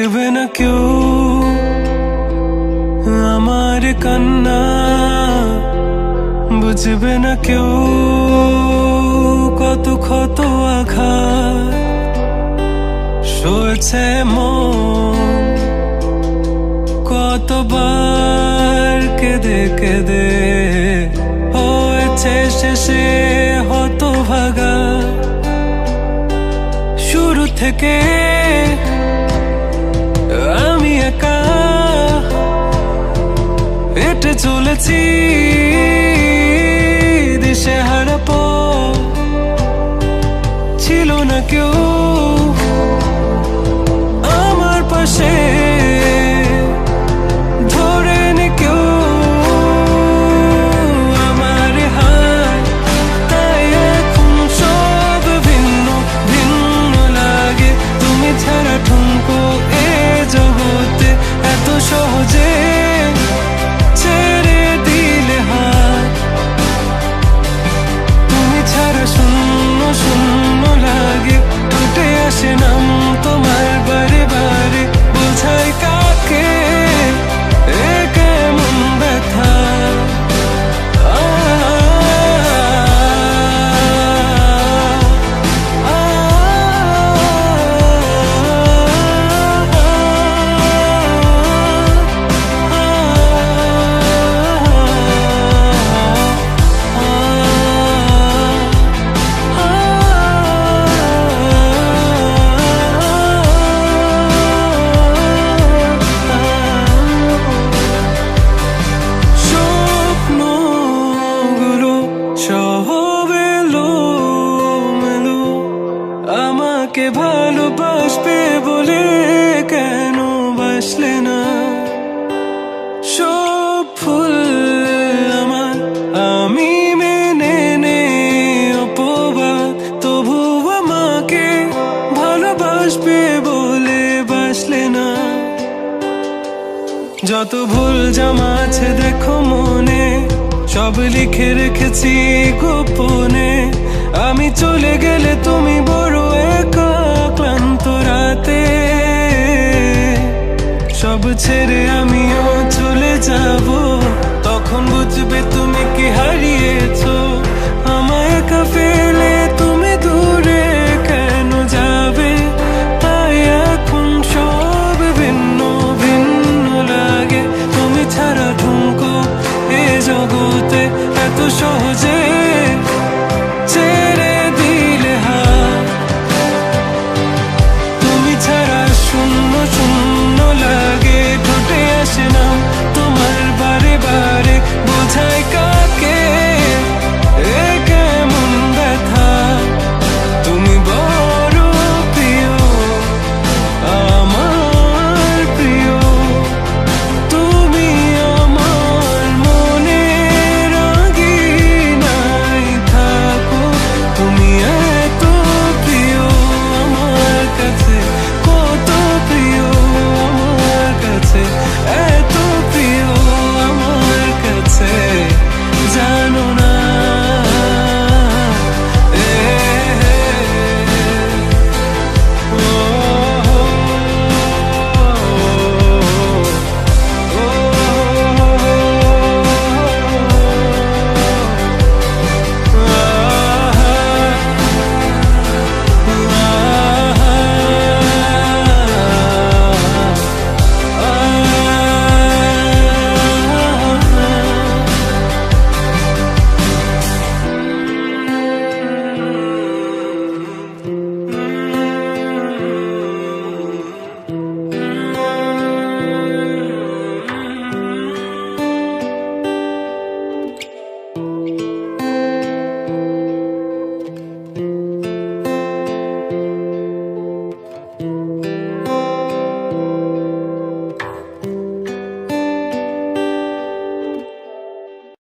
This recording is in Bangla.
দেখবে না কেউ আমার কান্না, বুঝবে না কেউ কত ক্ষত আঘাত সয়েছে মন, কতবার কেঁদে কেঁদে হয়েছে শেষে হতভাগা। শুরু থেকে আমি একা হেঁটে চলেছি দিশেহারা পথ, ছিল না কেউ আমার পাশে ধরে নি কেউ আমার হাত, তাই এখন সব ভিন্ন ভিন্ন লাগে। তুমি ছাড়া ঠুনকো এ জগতে এত সহজে ছেড়ে দিলে হাত, তুমি ছাড়া শূন্য শূন্য লাগে। উঠে আসে নাম তোমার বারে বারে, বোঝাই কাকে এ কেমন ব্যথা। আমাকে ভালোবাসবে বলে কেন বাসলে না? সব ফুল আমার আমি মেনে নে অপবাদ, তবু আমাকে ভালোবাসবে বলে বাসলে না। যত ভুল জামা আছে দেখো মনে, সব লিখে রেখেছি গোপনে। আমি চলে গেলে তুমি বড় একা ক্লান্ত রাতে, সব ছেড়ে আমিও চলে যাব। তখন বুঝবে তুমি কি হারিয়েছো, আমায় একা